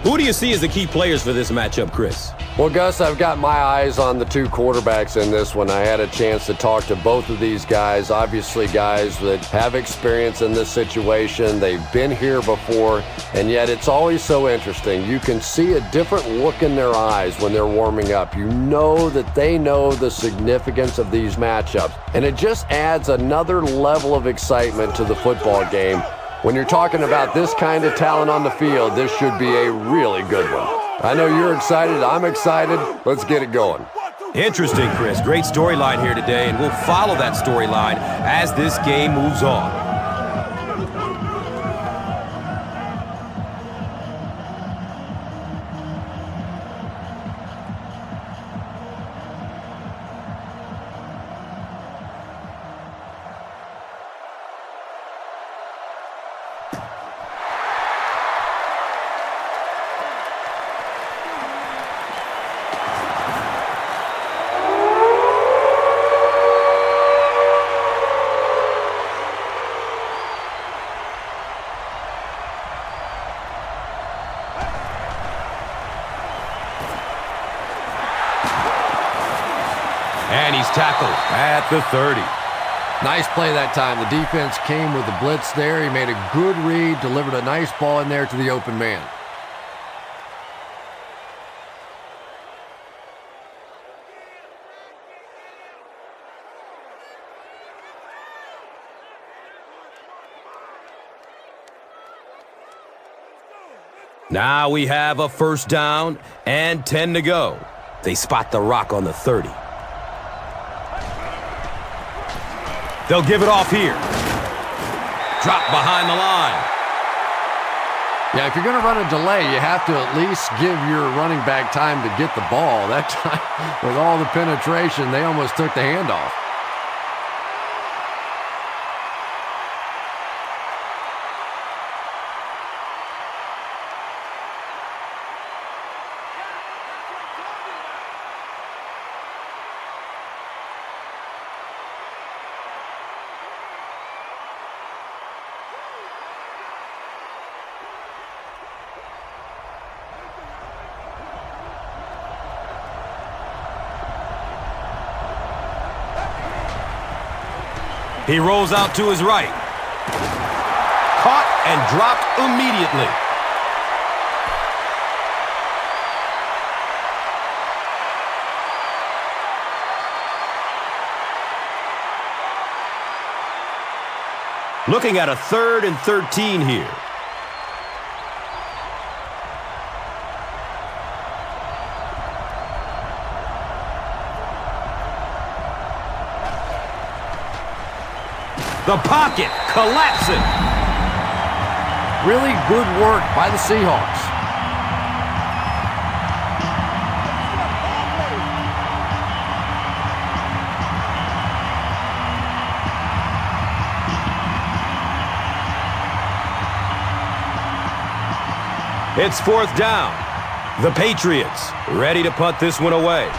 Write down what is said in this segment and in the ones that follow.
Who do you see as the key players for this matchup, Chris? Well, Gus, I've got my eyes on the two quarterbacks in this one. I had a chance to talk to both of these guys, obviously guys that have experience in this situation. They've been here before, and yet it's always so interesting. You can see a different look in their eyes when they're warming up. You know that they know the significance of these matchups, and it just adds another level of excitement to the football game. When you're talking about this kind of talent on the field, this should be a really good one. I know you're excited. I'm excited. Let's get it going. Interesting, Chris. Great storyline here today, and we'll follow that storyline as this game moves on. And he's tackled at the 30. Nice play that time. The defense came with the blitz there. He made a good read, delivered a nice ball in there to the open man. Now we have a first down and 10 to go. They spot the rock on the 30. They'll give it off here. Drop behind the line. Yeah, if you're going to run a delay, you have to at least give your running back time to get the ball. That time, with all the penetration, they almost took the handoff. He rolls out to his right. Caught and dropped immediately. Looking at a 3rd and 13 here. The pocket collapsing. Really good work by the Seahawks. It's 4th down. The Patriots ready to punt this one away.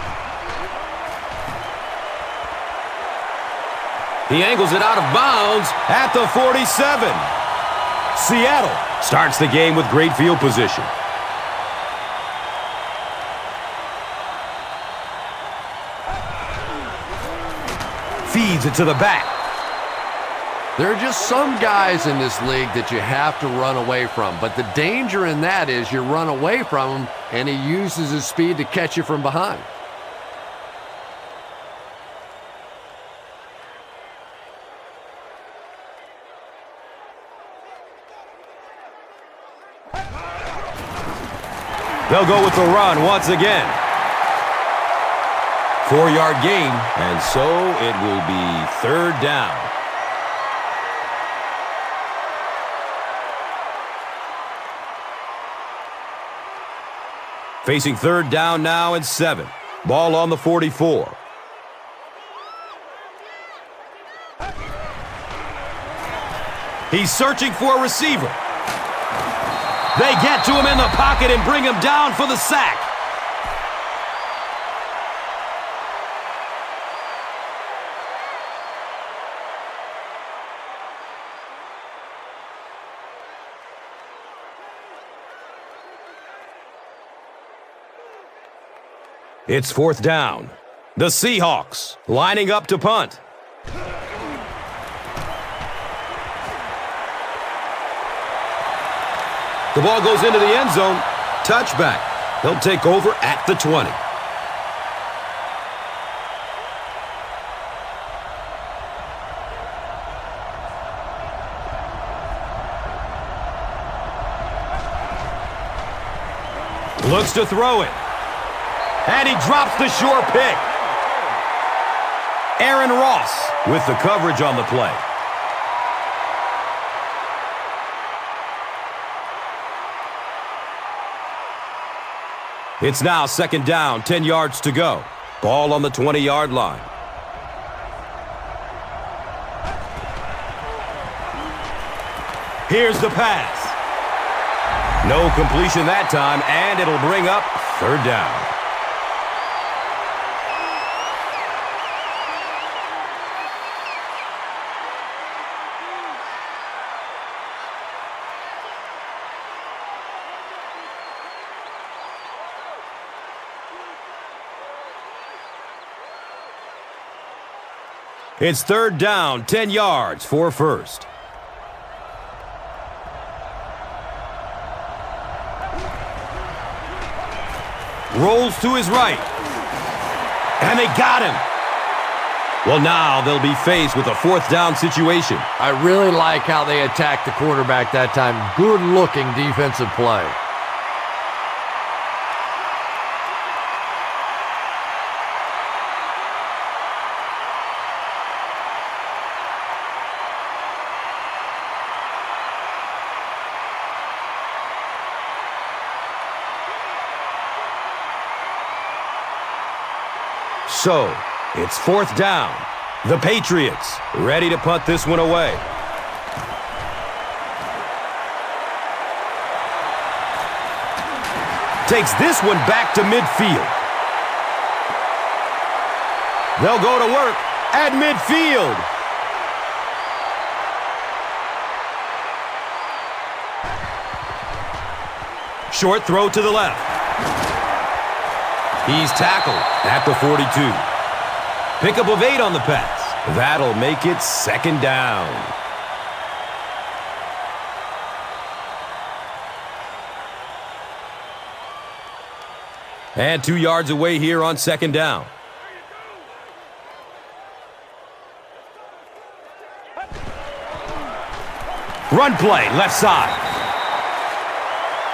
He angles it out of bounds at the 47. Seattle starts the game with great field position. Feeds it to the back. There are just some guys in this league that you have to run away from, but the danger in that is you run away from him and he uses his speed to catch you from behind. They'll go with the run once again. 4-yard gain, and so it will be 3rd down. Facing 3rd down now and 7. Ball on the 44. He's searching for a receiver. They get to him in the pocket and bring him down for the sack. It's 4th down. The Seahawks lining up to punt. The ball goes into the end zone. Touchback. They'll take over at the 20. Looks to throw it. And he drops the sure pick. Aaron Ross with the coverage on the play. It's now 2nd down, 10 yards to go. Ball on the 20-yard line. Here's the pass. No completion that time, and it'll bring up 3rd down. It's 3rd down, 10 yards for first. Rolls to his right. And they got him. Well, now they'll be faced with a 4th down situation. I really like how they attacked the quarterback that time. Good-looking defensive play. So, it's 4th down. The Patriots ready to punt this one away. Takes this one back to midfield. They'll go to work at midfield. Short throw to the left. He's tackled at the 42. Pickup of 8 on the pass. That'll make it 2nd down. And 2 yards away here on 2nd down. Run play, left side.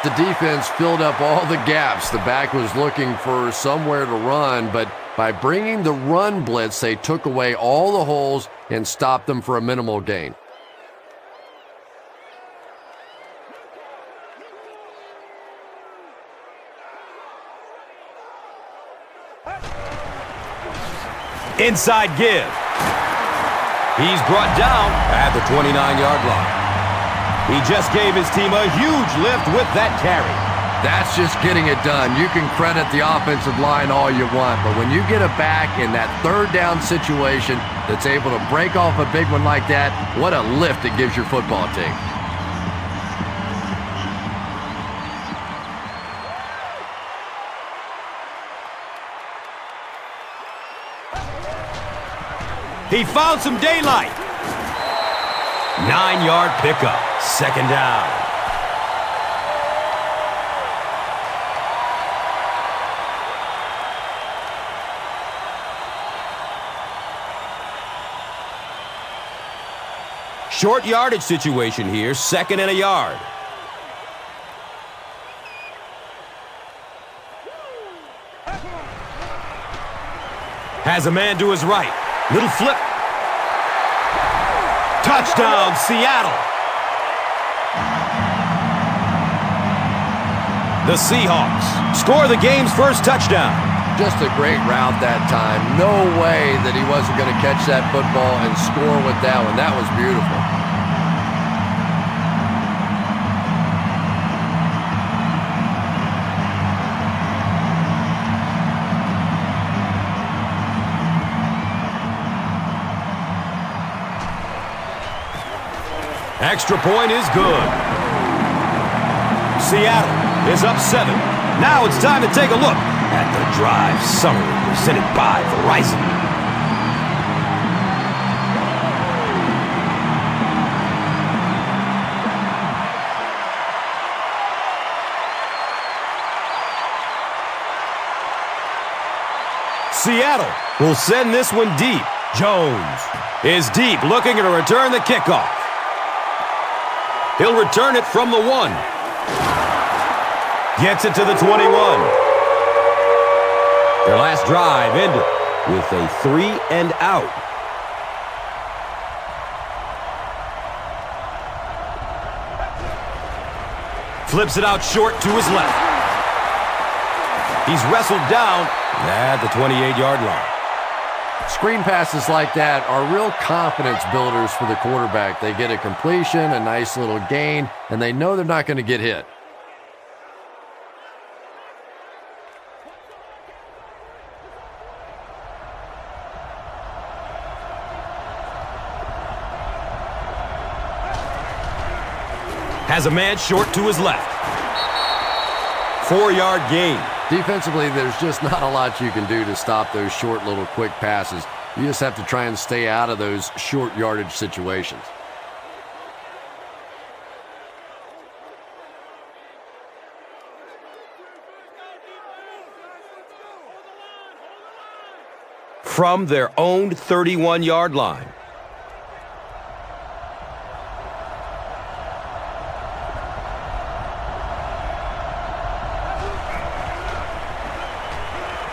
The defense filled up all the gaps. The back was looking for somewhere to run, but by bringing the run blitz, they took away all the holes and stopped them for a minimal gain. Inside give. He's brought down at the 29-yard line. He just gave his team a huge lift with that carry. That's just getting it done. You can credit the offensive line all you want, but when you get a back in that 3rd down situation that's able to break off a big one like that, what a lift it gives your football team. He found some daylight. 9-yard pickup, 2nd down. Short yardage situation here, 2nd and a yard. Has a man to his right. Little flip. Touchdown, Seattle. The Seahawks score the game's first touchdown. Just a great route that time. No way that he wasn't going to catch that football and score with that one. That was beautiful. Extra point is good. Seattle is up 7. Now it's time to take a look at the Drive Summary presented by Verizon. Seattle will send this one deep. Jones is deep, looking to return the kickoff. He'll return it from the 1. Gets it to the 21. Their last drive ended with a 3-and-out. Flips it out short to his left. He's wrestled down at the 28-yard line. Screen passes like that are real confidence builders for the quarterback. They get a completion, a nice little gain, and they know they're not going to get hit. Has a man short to his left. 4-yard gain. Defensively, there's just not a lot you can do to stop those short little quick passes. You just have to try and stay out of those short yardage situations. From their own 31-yard line.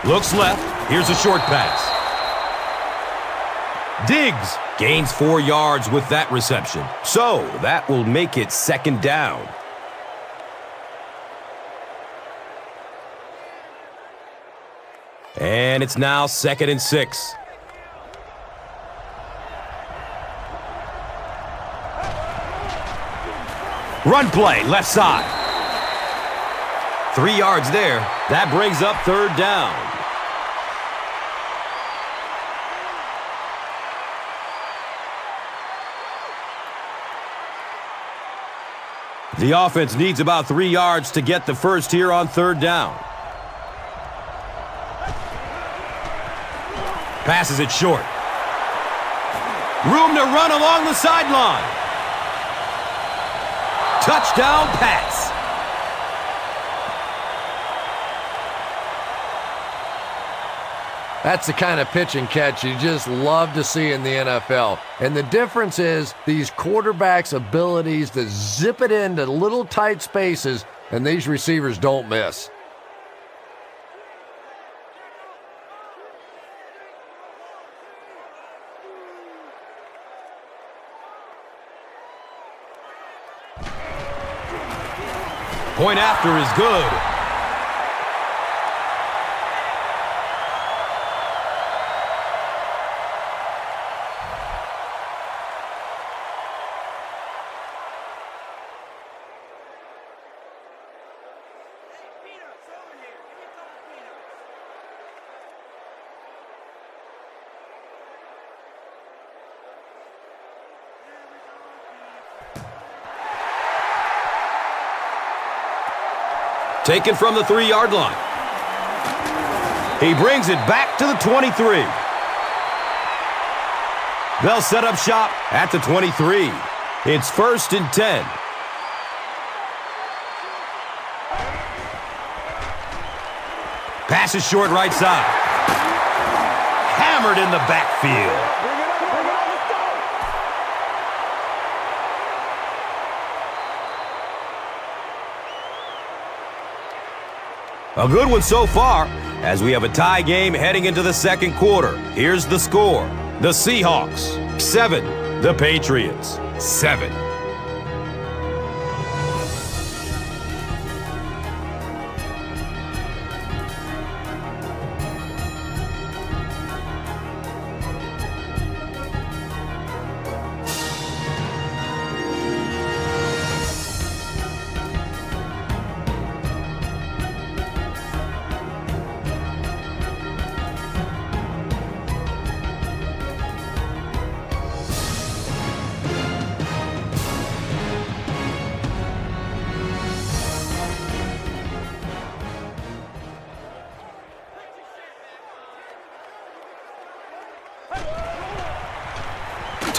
Looks left. Here's a short pass. Diggs gains 4 yards with that reception. So that will make it 2nd down. And it's now 2nd and 6. Run play, left side. 3 yards there. That brings up 3rd down. The offense needs about 3 yards to get the first here on 3rd down. Passes it short. Room to run along the sideline. Touchdown pass. That's the kind of pitch and catch you just love to see in the NFL. And the difference is these quarterbacks' abilities to zip it into little tight spaces, and these receivers don't miss. Point after is good. Taken from the 3-yard line. He brings it back to the 23. They'll set up shop at the 23. It's 1st and 10. Pass is short right side. Hammered in the backfield. A good one so far, as we have a tie game heading into the 2nd quarter. Here's the score. The Seahawks, 7. The Patriots, 7.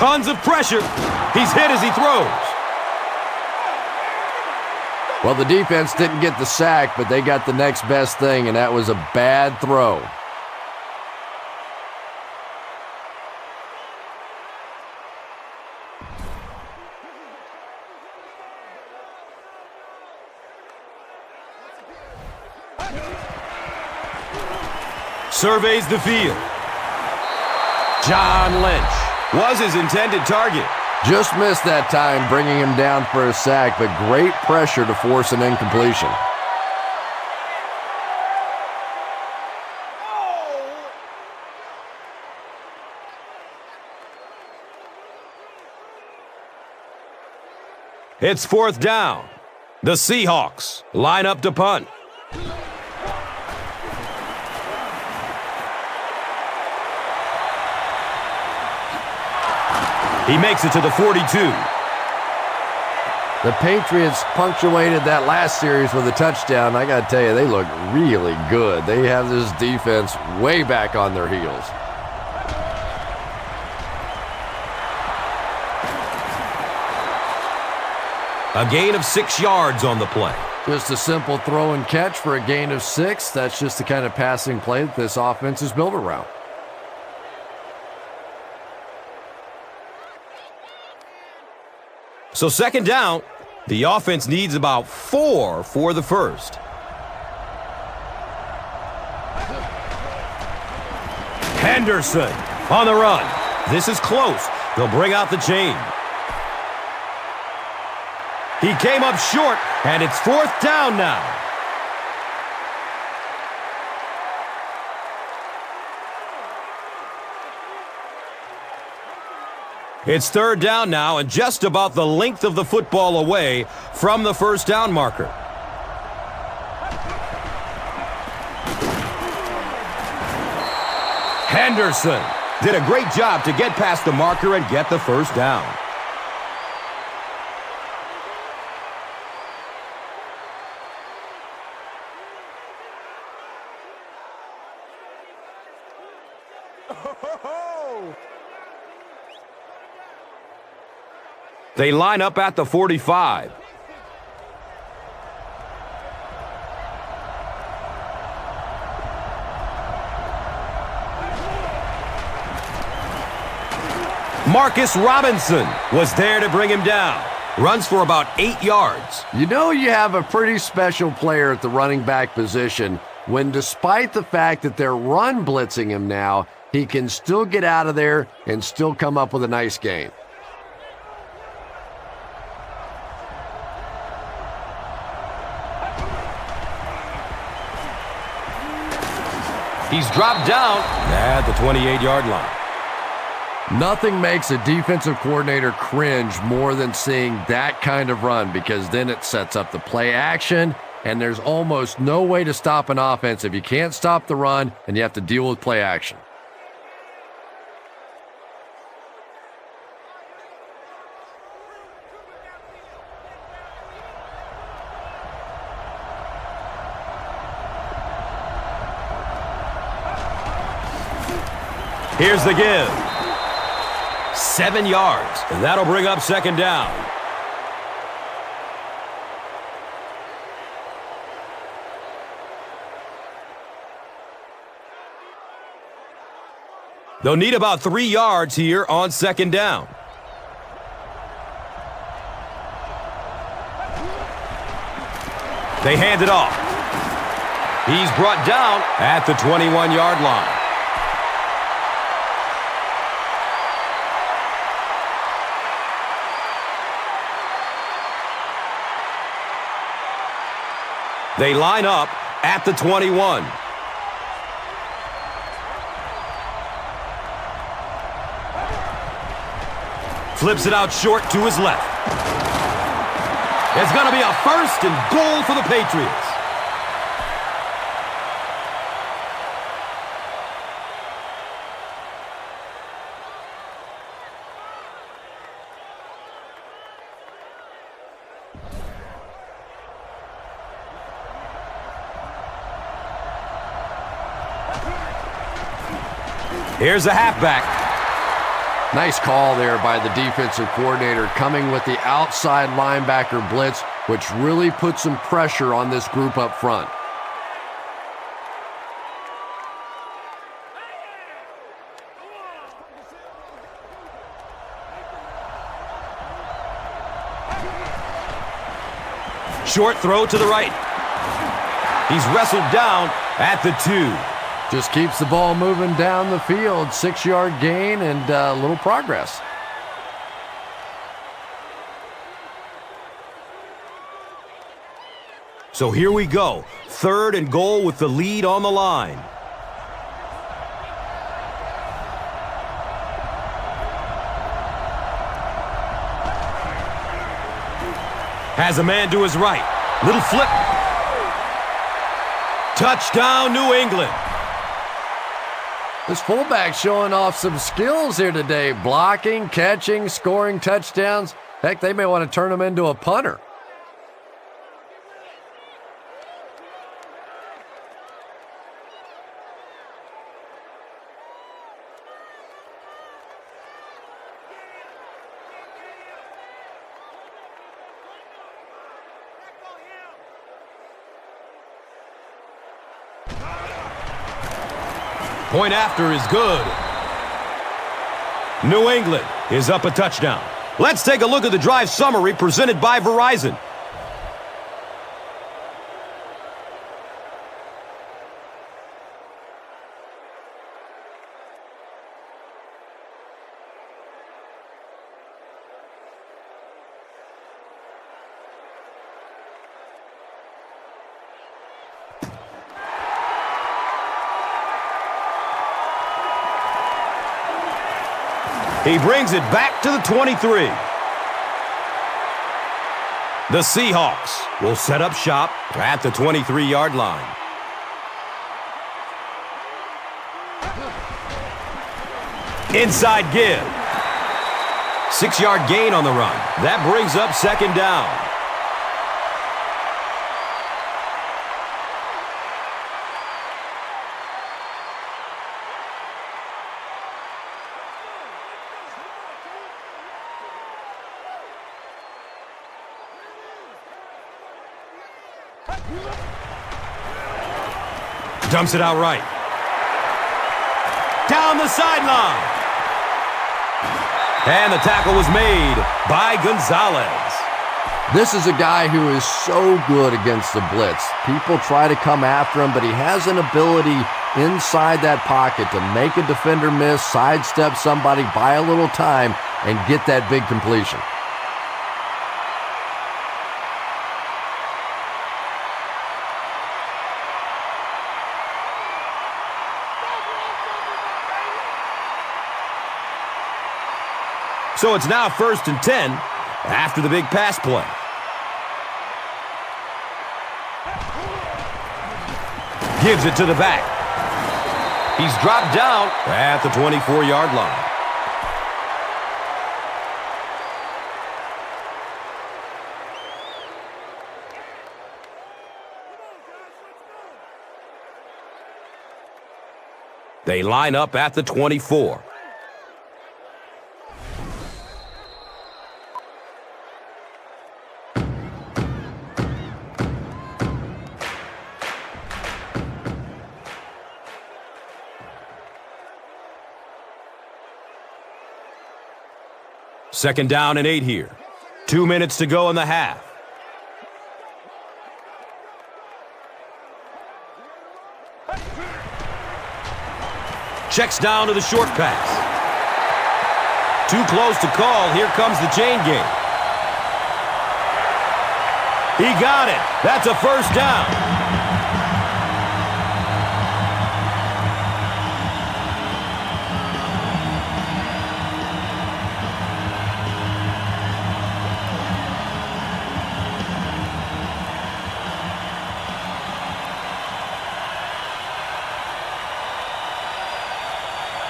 Tons of pressure. He's hit as he throws. Well, the defense didn't get the sack, but they got the next best thing, and that was a bad throw. Surveys the field. John Lynch was his intended target. Just missed that time, bringing him down for a sack, but great pressure to force an incompletion. It's 4th down. The Seahawks line up to punt. He makes it to the 42. The Patriots punctuated that last series with a touchdown. I got to tell you, they look really good. They have this defense way back on their heels. A gain of 6 yards on the play. Just a simple throw and catch for a gain of 6. That's just the kind of passing play that this offense is built around. So 2nd down, the offense needs about 4 for the first. Henderson on the run. This is close. They'll bring out the chain. He came up short, and it's 4th down now. It's 3rd down now and just about the length of the football away from the 1st down marker. Henderson did a great job to get past the marker and get the 1st down. They line up at the 45. Marcus Robinson was there to bring him down. Runs for about 8 yards. You know you have a pretty special player at the running back position when, despite the fact that they're run blitzing him now, he can still get out of there and still come up with a nice gain. He's dropped down at the 28-yard line. Nothing makes a defensive coordinator cringe more than seeing that kind of run, because then it sets up the play action, and there's almost no way to stop an offense if you can't stop the run and you have to deal with play action. Here's the give. 7 yards, and that'll bring up 2nd down. They'll need about 3 yards here on 2nd down. They hand it off. He's brought down at the 21-yard line. They line up at the 21. Flips it out short to his left. It's going to be a 1st and goal for the Patriots. Here's the halfback. Nice call there by the defensive coordinator, coming with the outside linebacker blitz, which really put some pressure on this group up front. Short throw to the right. He's wrestled down at the 2. Just keeps the ball moving down the field. 6-yard gain and a little progress. So here we go. 3rd and goal with the lead on the line. Has a man to his right. Little flip. Touchdown, New England. This fullback showing off some skills here today. Blocking, catching, scoring touchdowns. Heck, they may want to turn him into a punter. Point after is good. New England is up a touchdown. Let's take a look at the drive summary presented by Verizon. He brings it back to the 23. The Seahawks will set up shop at the 23-yard line. Inside give. 6-yard gain on the run. That brings up 2nd down. Dumps it out right. Down the sideline. And the tackle was made by Gonzalez. This is a guy who is so good against the blitz. People try to come after him, but he has an ability inside that pocket to make a defender miss, sidestep somebody, buy a little time, and get that big completion. So it's now 1st and 10 after the big pass play. Gives it to the back. He's dropped down at the 24-yard line. They line up at the 24. Second down and 8 here. 2 minutes to go in the half. Checks down to the short pass. Too close to call. Here comes the chain game. He got it. That's a 1st down.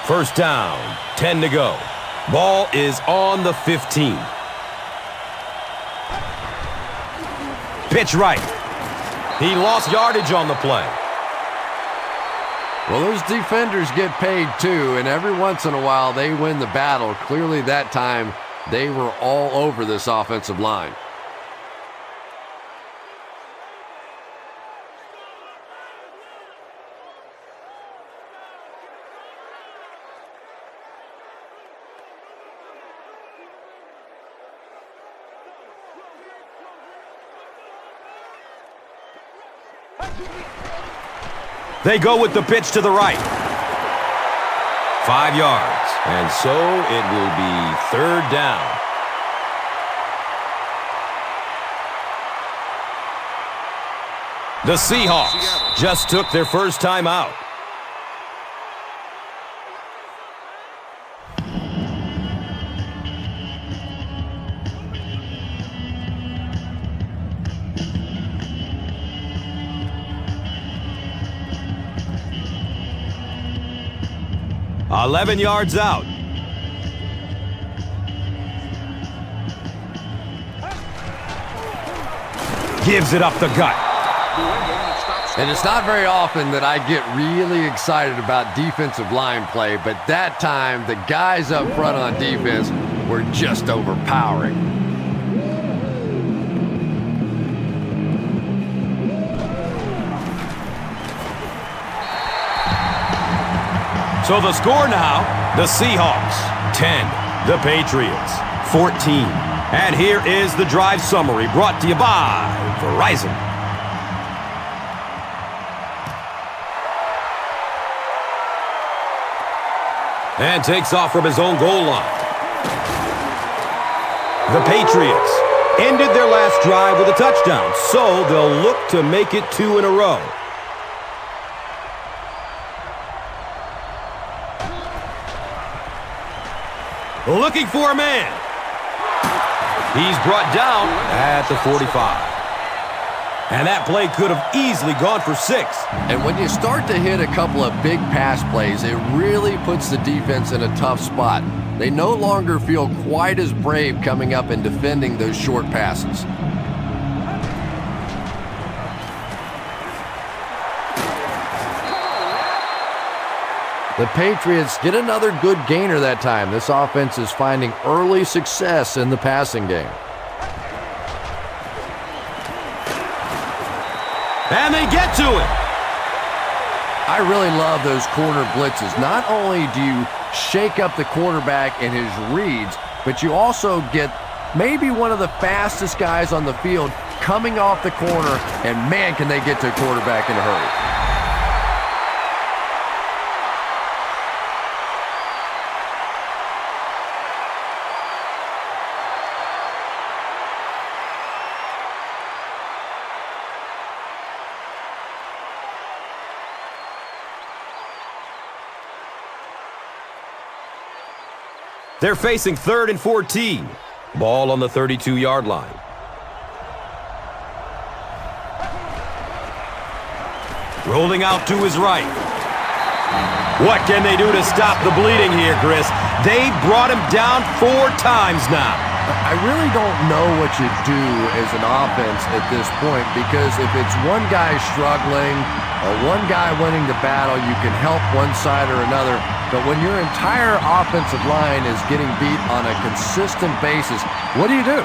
First down, 10 to go. Ball is on the 15. Pitch right. He lost yardage on the play. Well, those defenders get paid too, and every once in a while they win the battle. Clearly that time they were all over this offensive line. They go with the pitch to the right. 5 yards. And so it will be 3rd down. The Seahawks just took their first time out. $11 yards out. Gives it up the gut. And it's not very often that I get really excited about defensive line play, but that time the guys up front on defense were just overpowering. So the score now, the Seahawks 10, the Patriots 14. And here is the drive summary brought to you by Verizon. And takes off from his own goal line. The Patriots ended their last drive with a touchdown, so they'll look to make it 2 in a row. Looking for a man. He's brought down at the 45. And that play could have easily gone for 6. And when you start to hit a couple of big pass plays, it really puts the defense in a tough spot. They no longer feel quite as brave coming up and defending those short passes. The Patriots get another good gainer that time. This offense is finding early success in the passing game. And they get to it. I really love those corner blitzes. Not only do you shake up the quarterback in his reads, but you also get maybe one of the fastest guys on the field coming off the corner, and man, can they get to a quarterback in a hurry. They're facing 3rd and 14. Ball on the 32-yard line. Rolling out to his right. What can they do to stop the bleeding here, Chris? They've brought him down 4 times now. I really don't know what you do as an offense at this point, because if it's one guy struggling or one guy winning the battle, you can help one side or another. But when your entire offensive line is getting beat on a consistent basis, what do you do?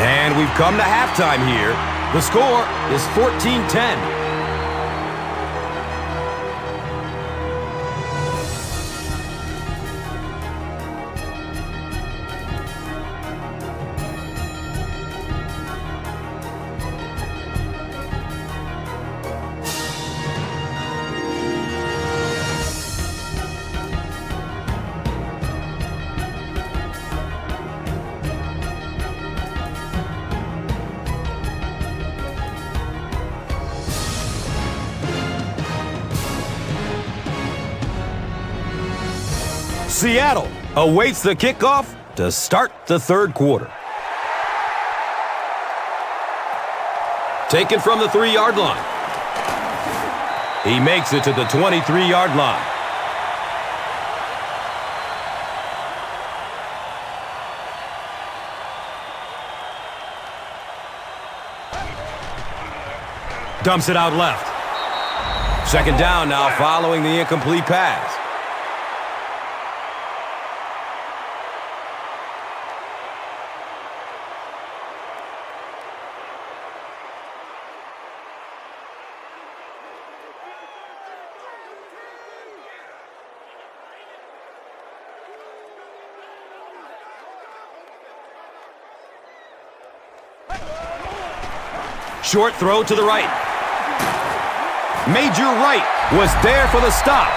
And we've come to halftime here. The score is 14-10. Seattle awaits the kickoff to start the 3rd quarter. Taken from the 3-yard line. He makes it to the 23-yard line. Dumps it out left. Second down now following the incomplete pass. Short throw to the right. Major Right was there for the stop.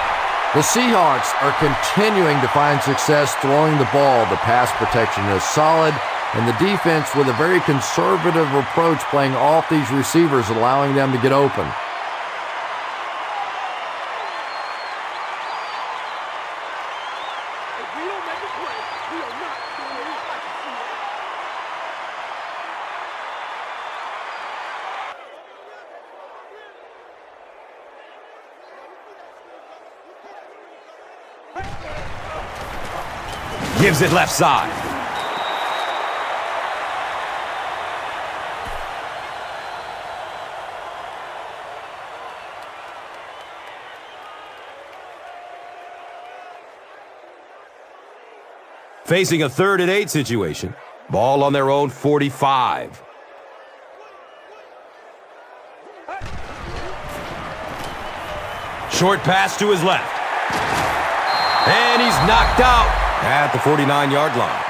The Seahawks are continuing to find success throwing the ball. The pass protection is solid, and the defense with a very conservative approach playing off these receivers, allowing them to get open. Gives it left side. Facing a 3rd and 8 situation. Ball on their own 45. Short pass to his left. And he's knocked out at the 49-yard line.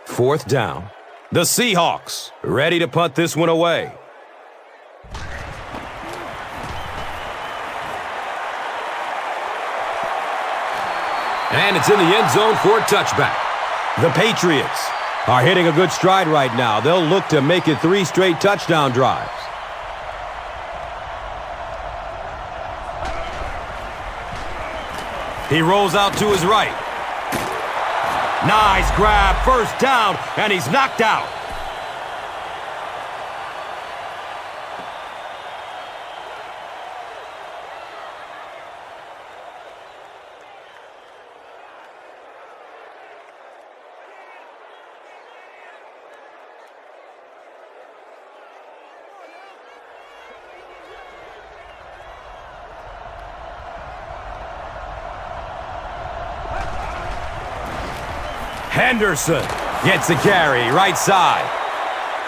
Fourth down. The Seahawks ready to punt this one away. And it's in the end zone for a touchback. The Patriots are hitting a good stride right now. They'll look to make it 3 straight touchdown drives. He rolls out to his right. Nice grab, first down, and he's knocked out. Henderson gets the carry, right side.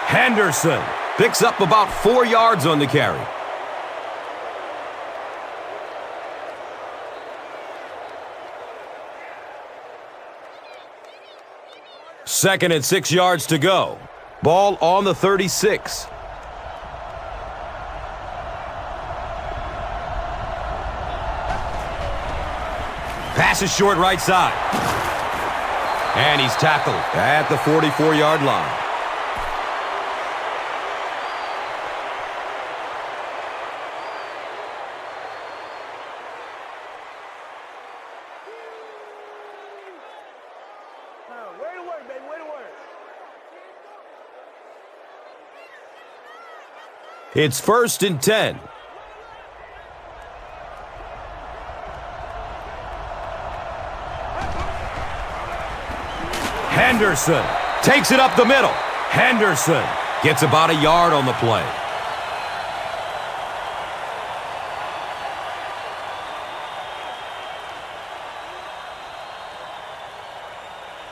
Henderson picks up about 4 yards on the carry. Second and 6 yards to go. Ball on the 36. Pass is short right side. And he's tackled at the 44-yard line. Way to work, baby. Way to work. It's 1st and 10. Henderson takes it up the middle. Henderson gets about a yard on the play.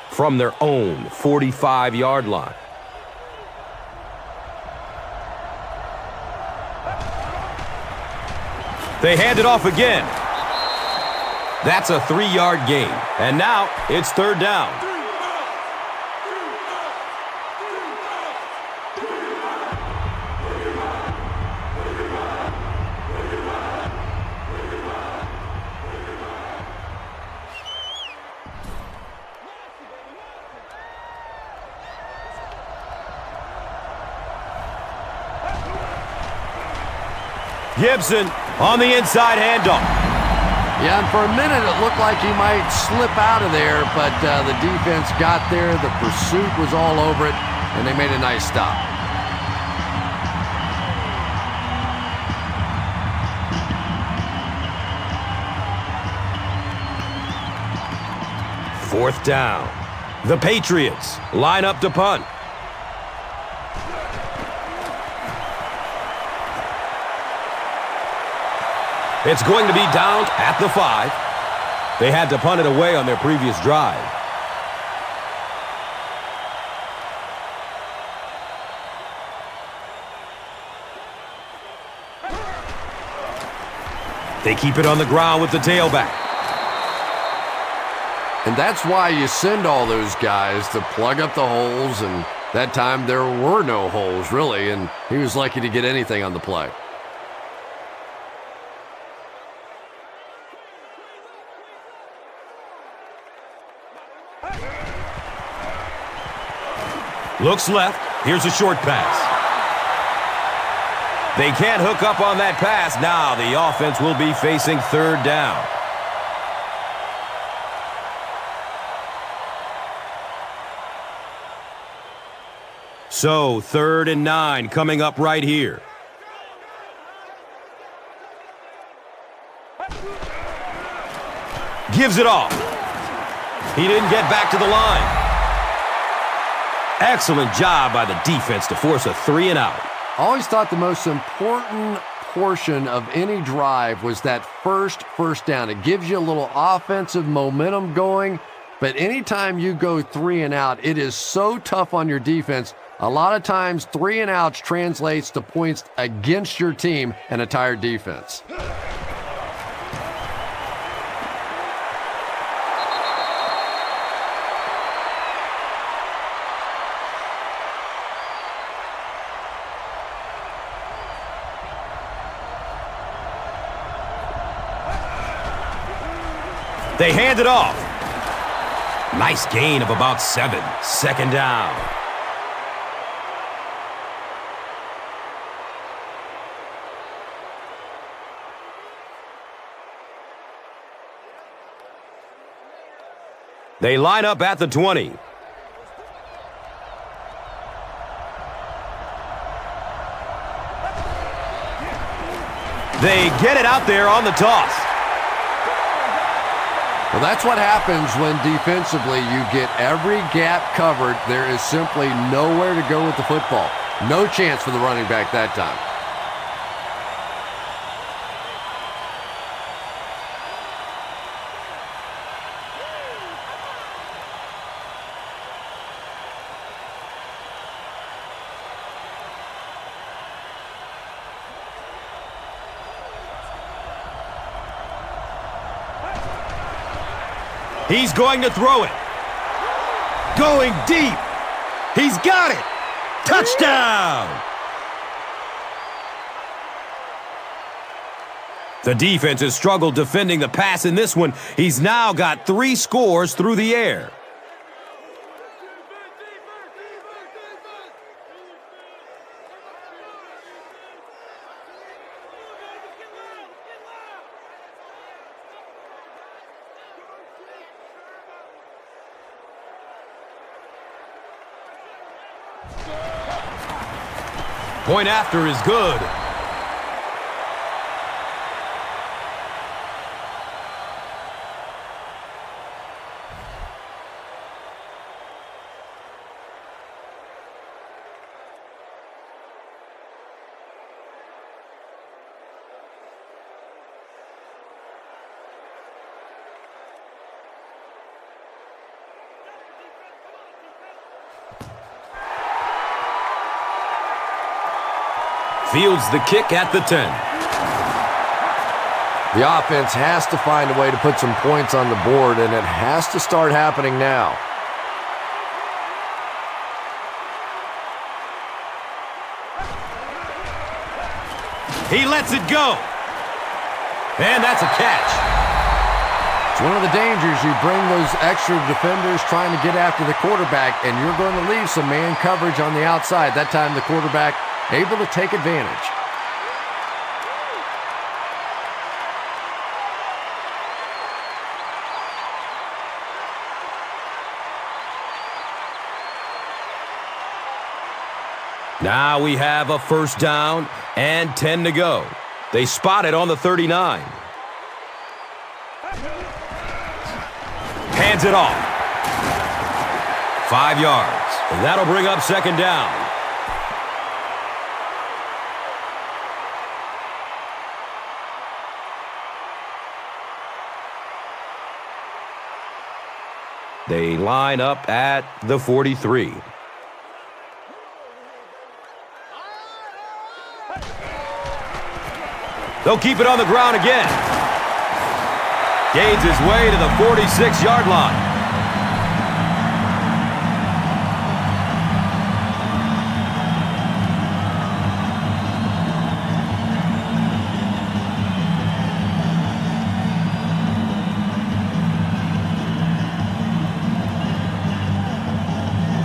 From their own 45-yard line. They hand it off again. That's a 3-yard gain. And now it's 3rd down. Gibson on the inside handoff. Yeah, and for a minute it looked like he might slip out of there, but the defense got there. The pursuit was all over it, and they made a nice stop. 4th down. The Patriots line up to punt. It's going to be down at the 5. They had to punt it away on their previous drive. They keep it on the ground with the tailback. And that's why you send all those guys to plug up the holes, and that time there were no holes, really, and he was lucky to get anything on the play. Looks left. Here's a short pass. They can't hook up on that pass. Now the offense will be facing 3rd down. So 3rd and 9 coming up right here. Gives it off. He didn't get back to the line. Excellent job by the defense to force a 3 and out. I always thought the most important portion of any drive was that first down. It gives you a little offensive momentum going, but anytime you go 3 and out, it is so tough on your defense. A lot of times 3 and outs translates to points against your team and a tired defense. They hand it off. Nice gain of about 7. 2nd down. They line up at the 20. They get it out there on the toss. Well, that's what happens when defensively you get every gap covered. There is simply nowhere to go with the football. No chance for the running back that time. He's going to throw it. Going deep. He's got it. Touchdown. The defense has struggled defending the pass in this one. He's now got 3 scores through the air. Point after is good. Fields the kick at the 10. The offense has to find a way to put some points on the board, and it has to start happening now. He lets it go. And that's a catch. It's one of the dangers. You bring those extra defenders trying to get after the quarterback, and you're going to leave some man coverage on the outside. That time the quarterback able to take advantage. Now we have a 1st down and 10 to go. They spot it on the 39. Hands it off. 5 yards. And that'll bring up second down. They line up at the 43. They'll keep it on the ground again. Gains his way to the 46-yard line.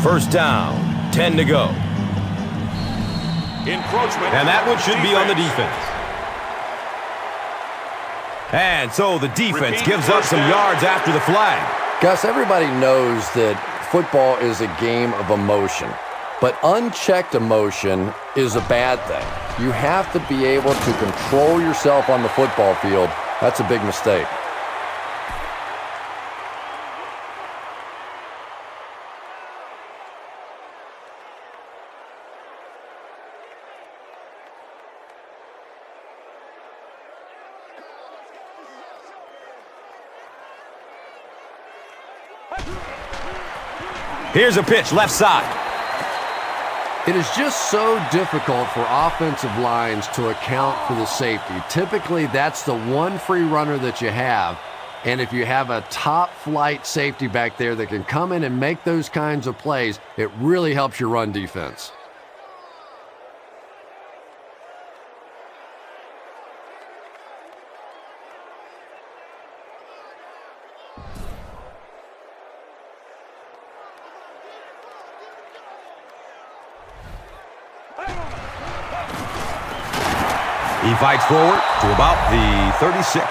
First down, 10 to go. Encroachment. And that one should be on the defense. And so the defense gives up some yards after the flag. Gus, everybody knows that football is a game of emotion, but unchecked emotion is a bad thing. You have to be able to control yourself on the football field. That's a big mistake. Here's a pitch, left side. It is just so difficult for offensive lines to account for the safety. Typically, that's the one free runner that you have. And if you have a top-flight safety back there that can come in and make those kinds of plays, it really helps your run defense. He fights forward to about the 36.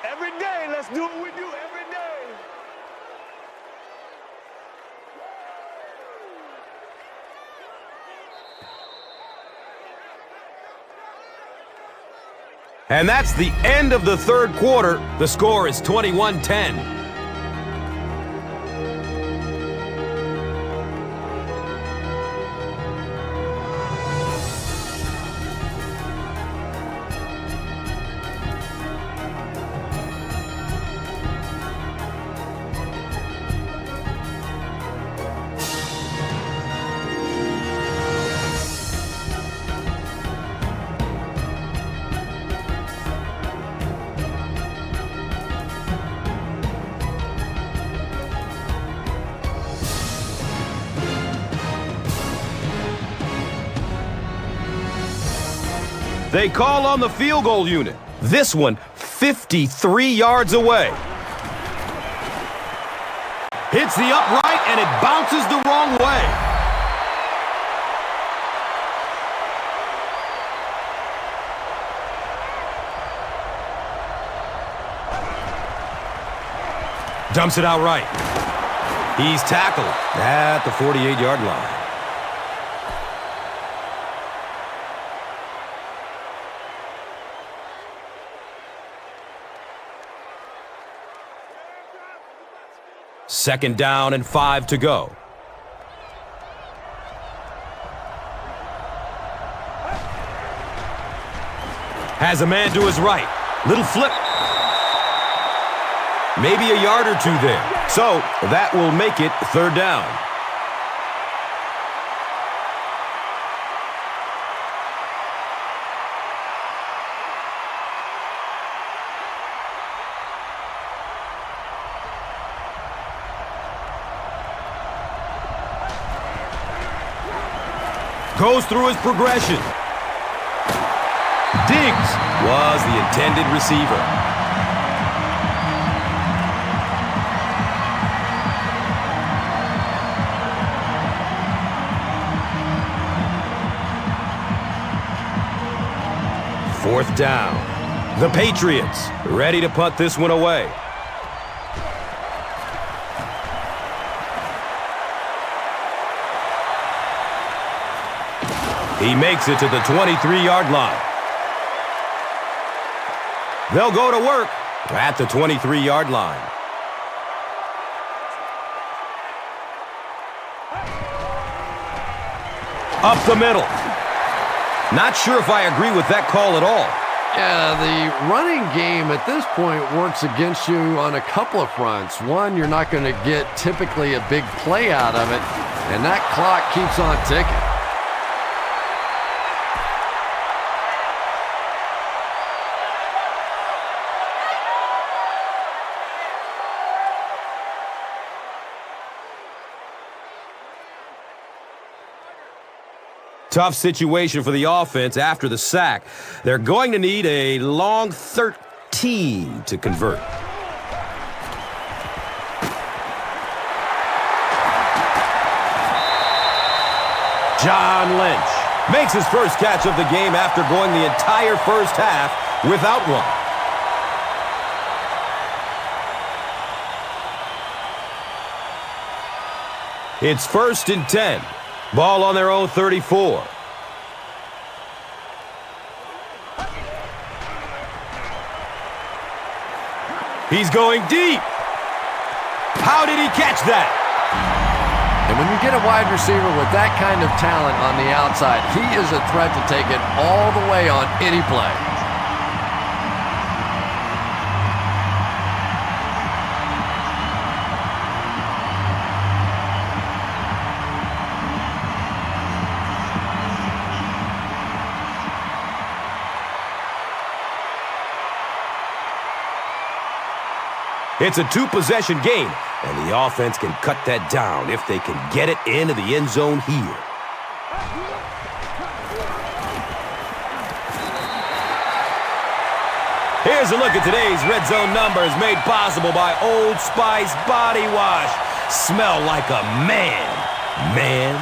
Every day, let's do what we do every day. And that's the end of the third quarter. The score is 21-10. They call on the field goal unit. This one, 53 yards away. Hits the upright, and it bounces the wrong way. Dumps it out right. He's tackled at the 48-yard line. Second down and 5 to go. Has a man to his right. Little flip. Maybe a yard or two there. So that will make it third down. Goes through his progression. Diggs was the intended receiver. Fourth down. The Patriots ready to punt this one away. He makes it to the 23-yard line. They'll go to work at the 23-yard line. Up the middle. Not sure if I agree with that call at all. Yeah, the running game at this point works against you on a couple of fronts. One, you're not going to get typically a big play out of it, and that clock keeps on ticking. Tough situation for the offense after the sack. They're going to need a long 13 to convert. John Lynch makes his first catch of the game after going the entire first half without one. It's 1st and 10. Ball on their own 34. He's going deep. How did he catch that? And when you get a wide receiver with that kind of talent on the outside, he is a threat to take it all the way on any play. It's a two-possession game, and the offense can cut that down if they can get it into the end zone here. Here's a look at today's red zone numbers made possible by Old Spice Body Wash. Smell like a man, man.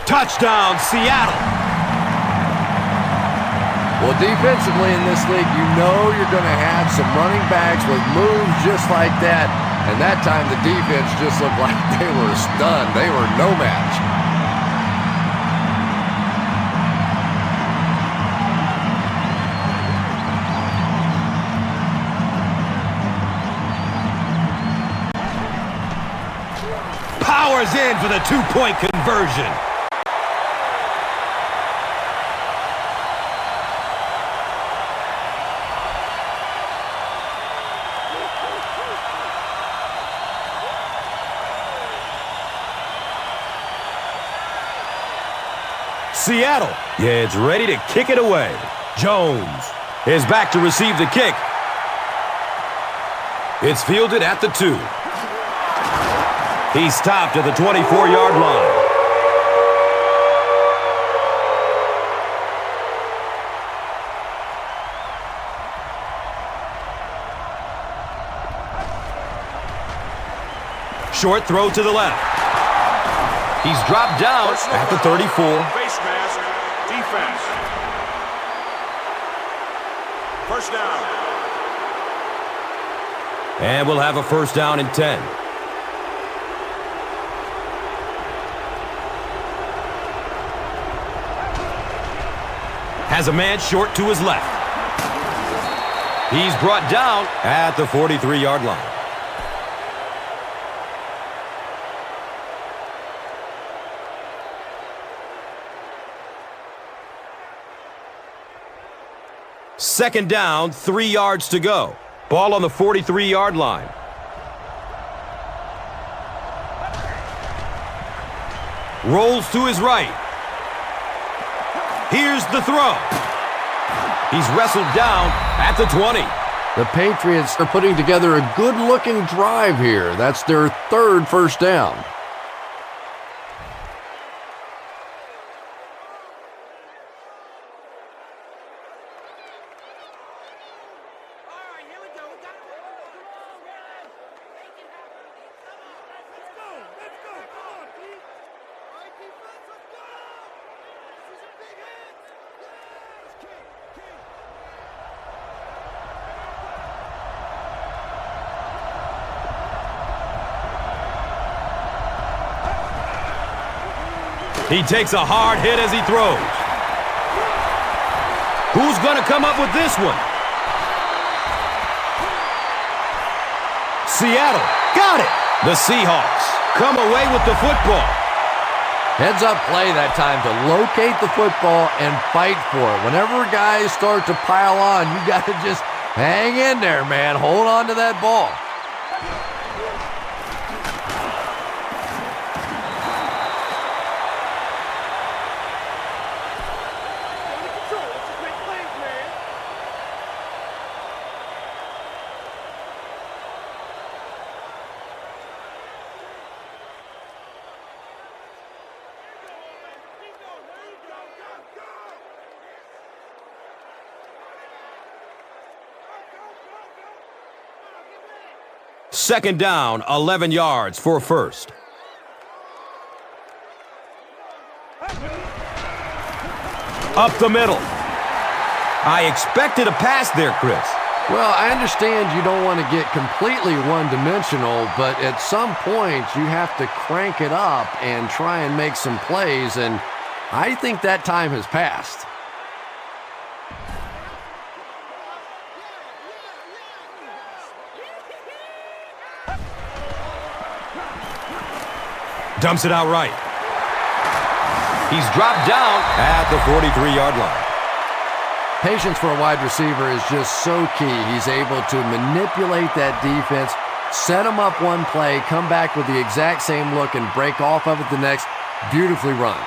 Touchdown, Seattle. Well, defensively in this league, you know you're going to have some running backs with moves just like that. And that time the defense just looked like they were stunned. They were no match. Powers in for the two-point conversion. Seattle, yeah, it's ready to kick it away. Jones is back to receive the kick. It's fielded at the 2. He's stopped at the 24-yard line. Short throw to the left. He's dropped down at the 34. Face mask, defense. First down. And we'll have a first down and 10. Has a man short to his left. He's brought down at the 43-yard line. Second down, 3 yards to go. Ball on the 43-yard line. Rolls to his right. Here's the throw. He's wrestled down at the 20. The Patriots are putting together a good-looking drive here. That's their 3rd first down. He takes a hard hit as he throws. Who's going to come up with this one? Seattle got it. The Seahawks come away with the football. Heads-up play that time to locate the football and fight for it. Whenever guys start to pile on, you got to just hang in there, man. Hold on to that ball. Second down, 11 yards for first. Up the middle. I expected a pass there, Chris. Well, I understand you don't want to get completely one-dimensional, but at some point you have to crank it up and try and make some plays, and I think that time has passed. Dumps it out right. He's dropped down at the 43-yard line. Patience for a wide receiver is just so key. He's able to manipulate that defense, set them up one play, come back with the exact same look, and break off of it the next. Beautifully run.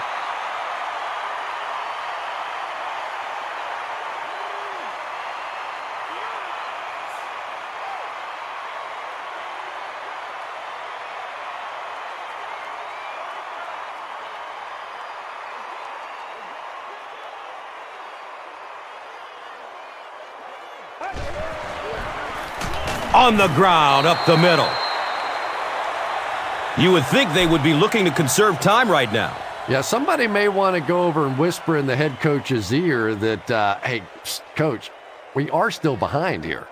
On the ground, up the middle. You would think they would be looking to conserve time right now. Yeah, somebody may want to go over and whisper in the head coach's ear that, hey, coach, we are still behind here.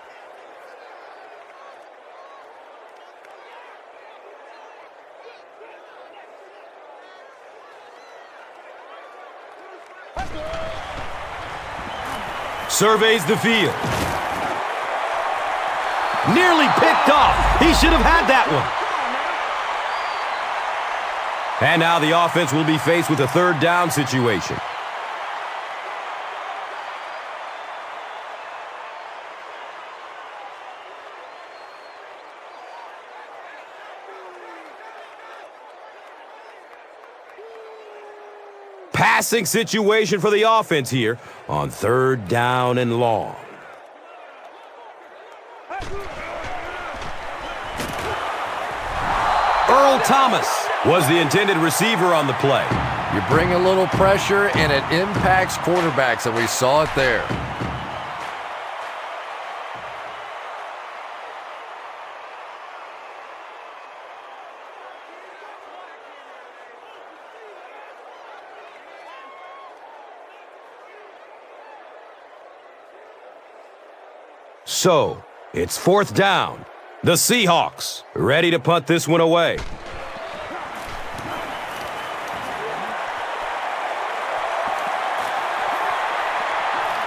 Surveys the field. Nearly picked off. He should have had that one. And now the offense will be faced with a third down situation. Passing situation for the offense here on third down and long. Earl Thomas was the intended receiver on the play. You bring a little pressure, and it impacts quarterbacks, and we saw it there. So, it's fourth down. The Seahawks ready to punt this one away.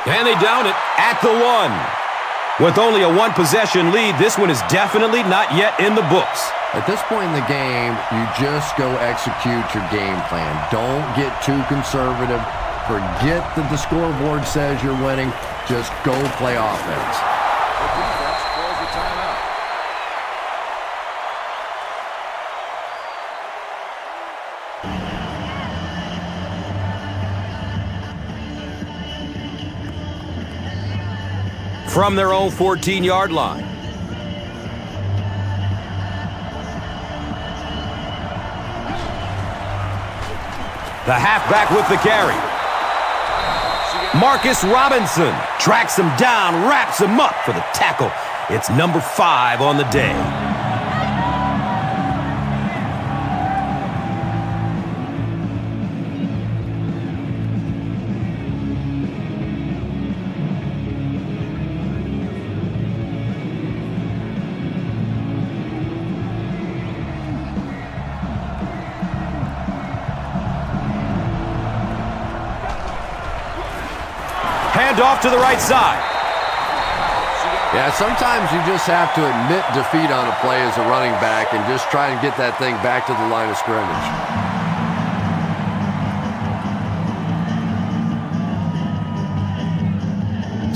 And they down it at the 1. With only a one-possession lead, this one is definitely not yet in the books. At this point in the game, you just go execute your game plan. Don't get too conservative. Forget that the scoreboard says you're winning. Just go play offense. The defense calls the timeout. From their own 14-yard line. The halfback with the carry. Marcus Robinson tracks him down, wraps him up for the tackle. It's number 5 on the day. handoff to the right side. Yeah, sometimes you just have to admit defeat on a play as a running back and just try and get that thing back to the line of scrimmage.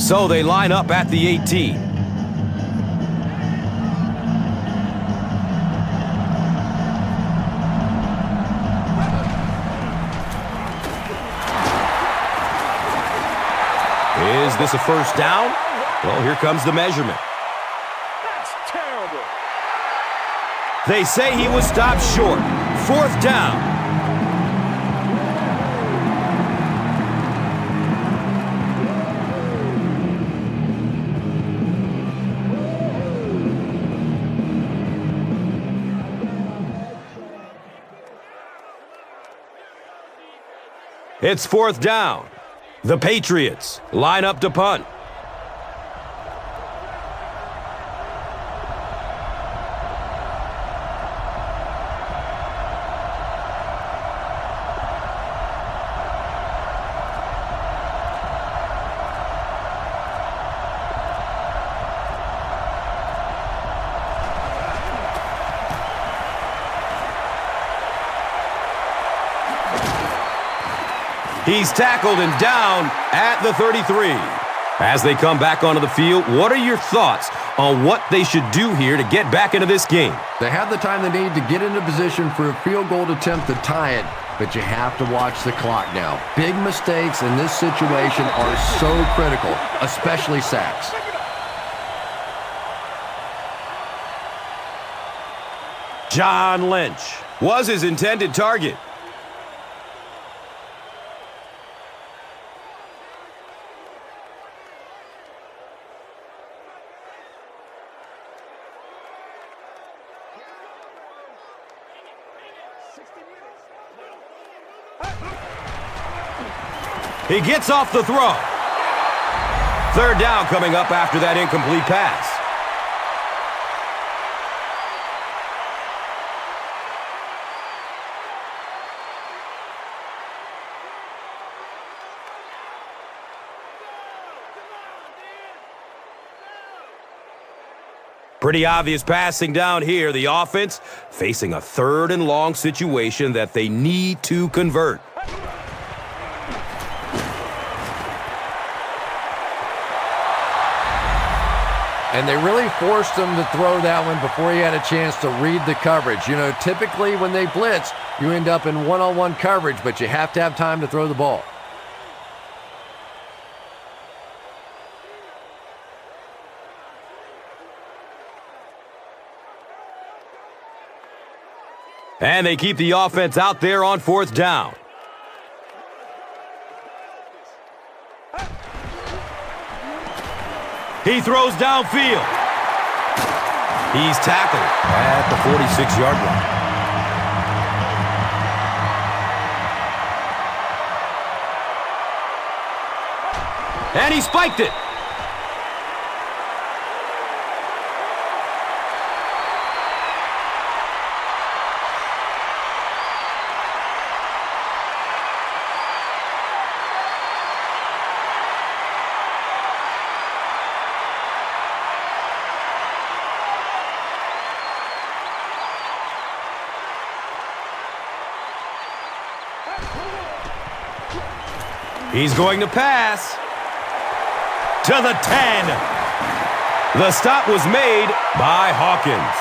So they line up at the 18. Is this a first down? Well, here comes the measurement. That's terrible. They say he was stopped short. Fourth down. It's fourth down. The Patriots line up to punt. He's tackled and down at the 33. As they come back onto the field, what are your thoughts on what they should do here to get back into this game? They have the time they need to get into position for a field goal attempt to tie it, but you have to watch the clock now. Big mistakes in this situation are so critical, especially sacks. John Lynch was his intended target. He gets off the throw. Third down coming up after that incomplete pass. Pretty obvious passing down here. The offense facing a third and long situation that they need to convert. And they really forced him to throw that one before he had a chance to read the coverage. You know, typically when they blitz, you end up in one-on-one coverage, but you have to have time to throw the ball. And they keep the offense out there on fourth down. He throws downfield. He's tackled at the 46-yard line. And he spiked it. He's going to pass to the 10. The stop was made by Hawkins.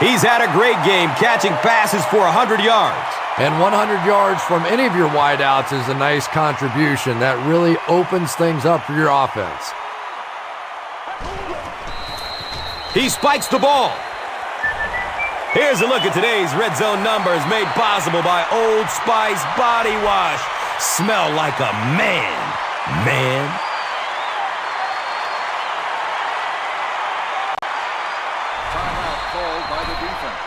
He's had a great game catching passes for 100 yards. And 100 yards from any of your wideouts is a nice contribution. That really opens things up for your offense. He spikes the ball. Here's a look at today's Red Zone numbers made possible by Old Spice Body Wash. Smell like a man. Timeout called by the defense.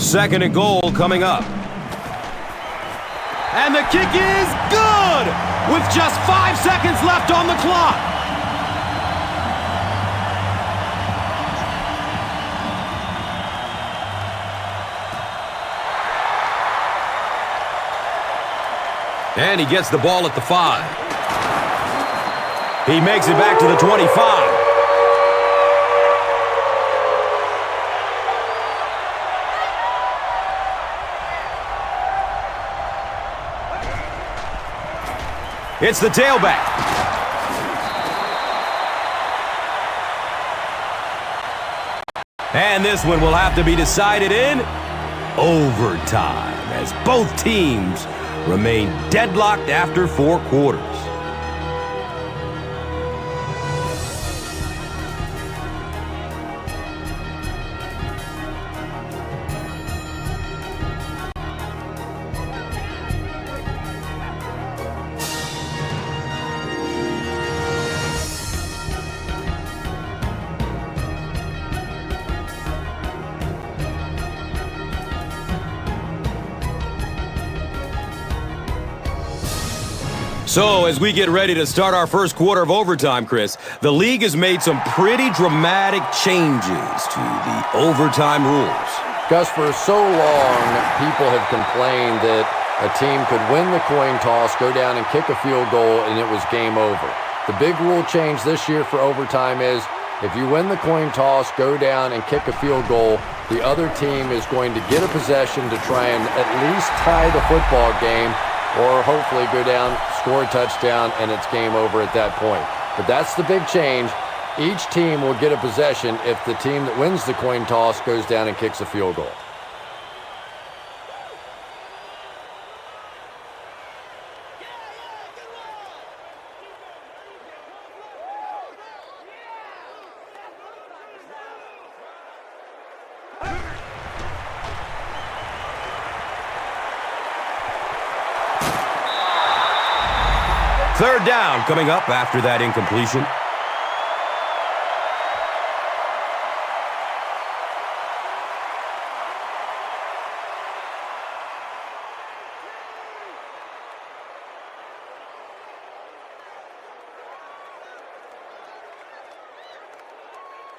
Second and goal coming up. And the kick is good with just 5 seconds left on the clock. And he gets the ball at the 5. He makes it back to the 25. It's the tailback. And this one will have to be decided in overtime as both teams remain deadlocked after 4 quarters. So, as we get ready to start our first quarter of overtime, Chris, the league has made some pretty dramatic changes to the overtime rules. Gus, for so long, people have complained that a team could win the coin toss, go down and kick a field goal, and it was game over. The big rule change this year for overtime is if you win the coin toss, go down and kick a field goal, the other team is going to get a possession to try and at least tie the football game, or hopefully go down, score a touchdown, and it's game over at that point. But that's the big change. Each team will get a possession if the team that wins the coin toss goes down and kicks a field goal. Third down coming up after that incompletion.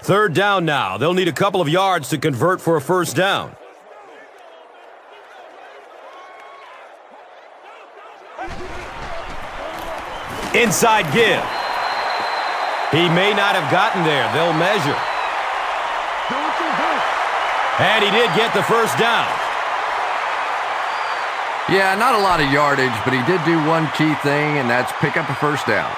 Third down now. They'll need a couple of yards to convert for a first down. Inside give. He may not have gotten there. They'll measure. And he did get the first down. Yeah, not a lot of yardage, but he did do one key thing, and that's pick up a first down.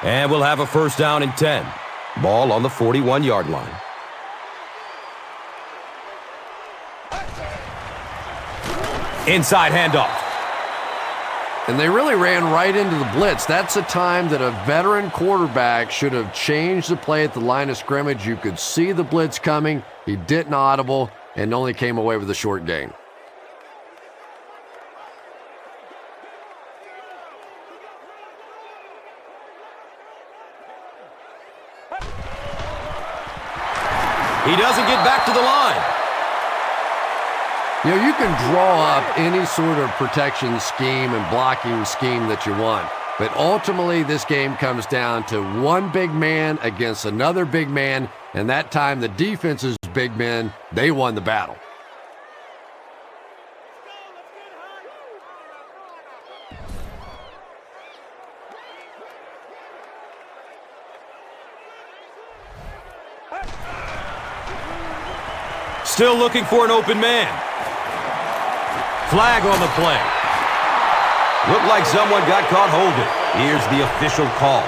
And we'll have a first down and 10. Ball on the 41-yard line. Inside handoff. And they really ran right into the blitz. That's a time that a veteran quarterback should have changed the play at the line of scrimmage. You could see the blitz coming. He didn't audible and only came away with a short gain. He doesn't get back to the line. You know, you can draw up any sort of protection scheme and blocking scheme that you want, but ultimately this game comes down to one big man against another big man, and that time the defense's big men, they won the battle. Still looking for an open man. Flag on the play. Looked like someone got caught holding. Here's the official call.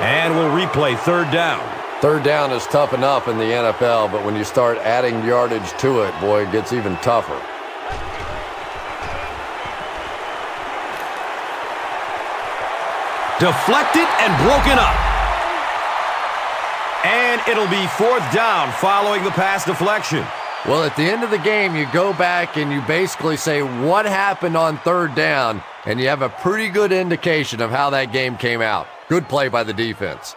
And we'll replay third down. Third down is tough enough in the NFL, but when you start adding yardage to it, boy, it gets even tougher. Deflected and broken up. And it'll be fourth down following the pass deflection. Well, at the end of the game, you go back and you basically say what happened on third down, and you have a pretty good indication of how that game came out. Good play by the defense.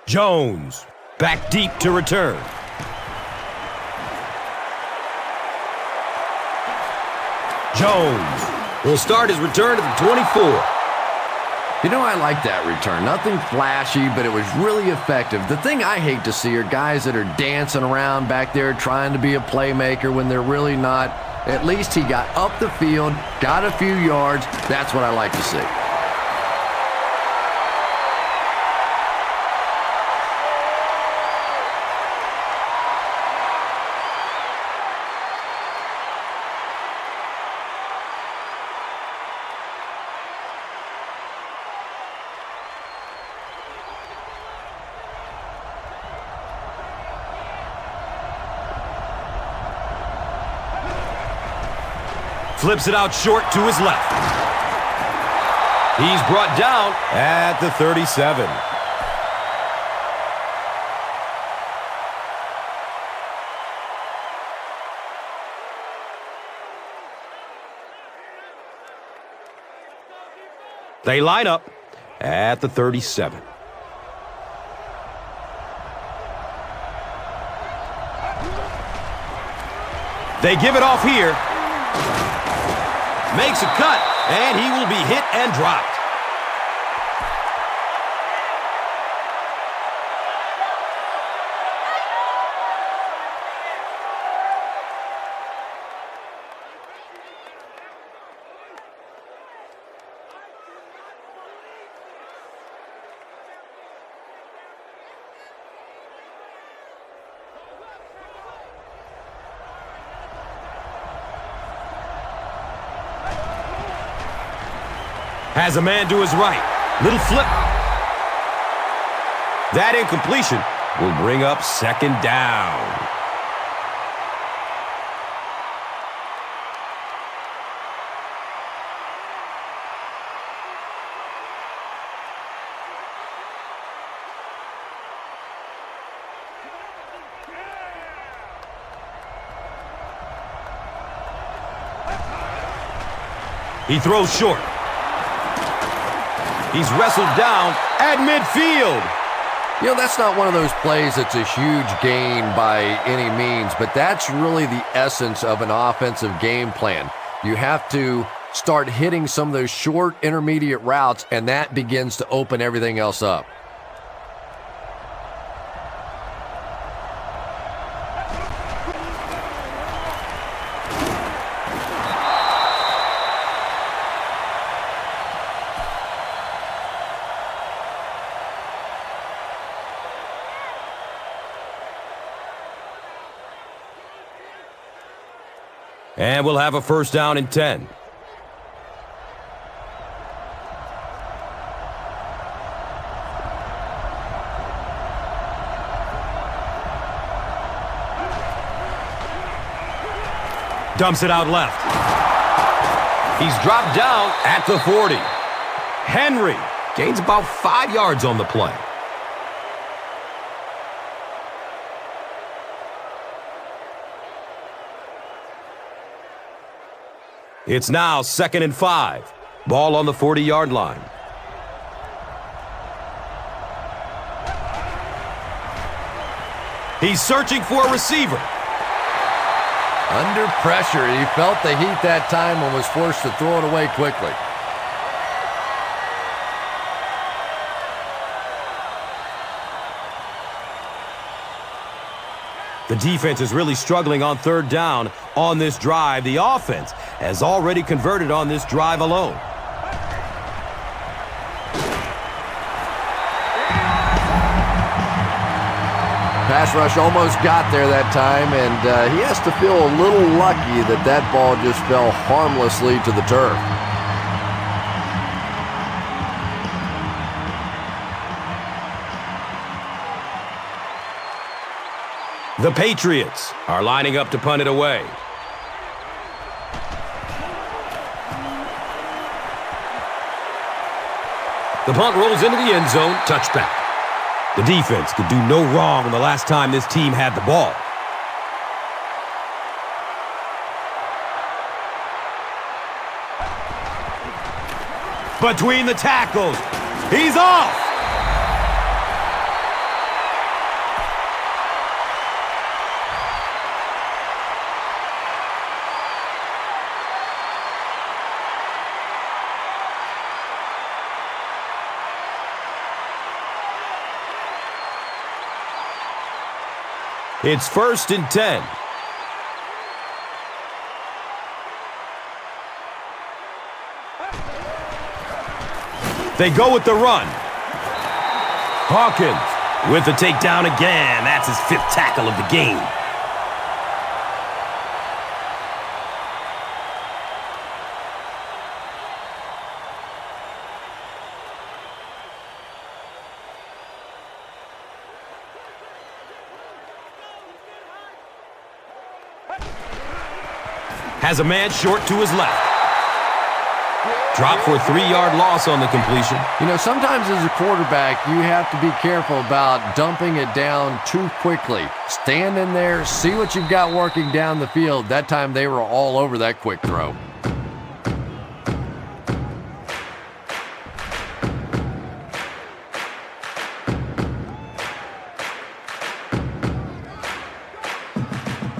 Jones, back deep to return. Jones will start his return at the 24. You know, I like that return. Nothing flashy, but it was really effective. The thing I hate to see are guys that are dancing around back there trying to be a playmaker when they're really not. At least he got up the field, got a few yards. That's what I like to see. Flips it out short to his left. He's brought down at the 37. They line up at the 37. They give it off here. Makes a cut, and he will be hit and dropped. Has a man to his right. Little flip. That incompletion will bring up second down. He throws short. He's wrestled down at midfield. You know, that's not one of those plays that's a huge gain by any means, but that's really the essence of an offensive game plan. You have to start hitting some of those short intermediate routes, and that begins to open everything else up. And we'll have a first down and 10. Dumps it out left. He's dropped down at the 40. Henry gains about 5 yards on the play. It's now 2nd and 5. Ball on the 40-yard line. He's searching for a receiver. Under pressure, he felt the heat that time and was forced to throw it away quickly. The defense is really struggling on third down on this drive. The offense has already converted on this drive alone. Pass rush almost got there that time, and he has to feel a little lucky that that ball just fell harmlessly to the turf. The Patriots are lining up to punt it away. The punt rolls into the end zone. Touchback. The defense could do no wrong the last time this team had the ball. Between the tackles. He's off. It's 1st and 10. They go with the run. Hawkins with the takedown again. That's his 5th tackle of the game. Has a man short to his left. Drop for a 3-yard loss on the completion. You know, sometimes as a quarterback, you have to be careful about dumping it down too quickly. Stand in there, see what you've got working down the field. That time they were all over that quick throw.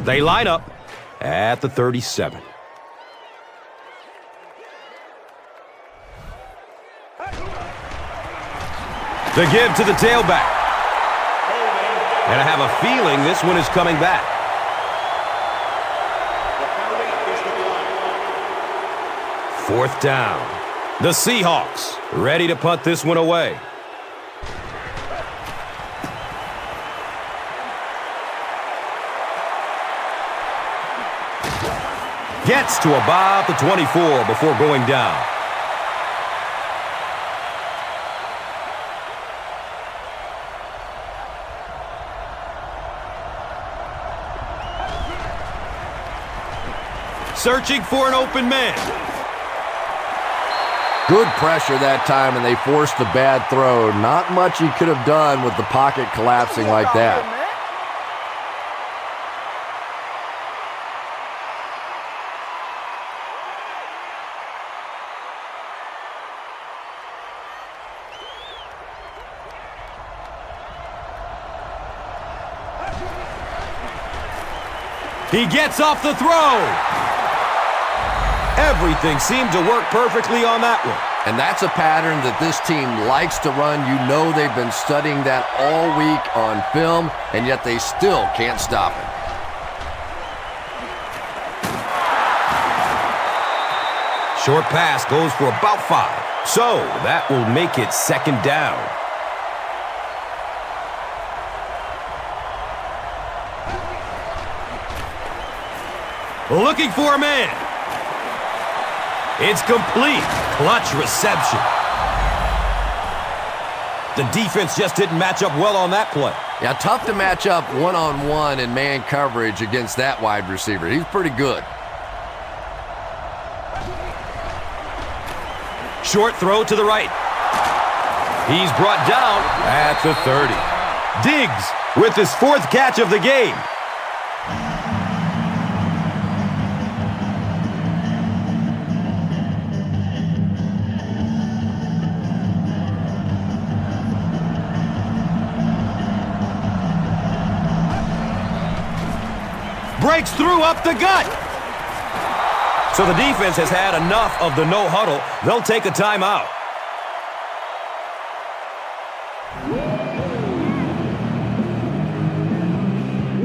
They line up at the 37. The give to the tailback. And I have a feeling this one is coming back. Fourth down. The Seahawks ready to punt this one away. Gets to about the 24 before going down. Searching for an open man. Good pressure that time, and they forced a bad throw. Not much he could have done with the pocket collapsing like that. He gets off the throw. Everything seemed to work perfectly on that one. And that's a pattern that this team likes to run. You know they've been studying that all week on film, and yet they still can't stop it. Short pass goes for about 5. So that will make it 2nd down. Looking for a man. It's complete. Clutch reception. The defense just didn't match up well on that play. Yeah, tough to match up one-on-one in man coverage against that wide receiver. He's pretty good. Short throw to the right. He's brought down at the 30. Diggs with his 4th catch of the game. Breaks through up the gut. So the defense has had enough of the no huddle. They'll take a timeout.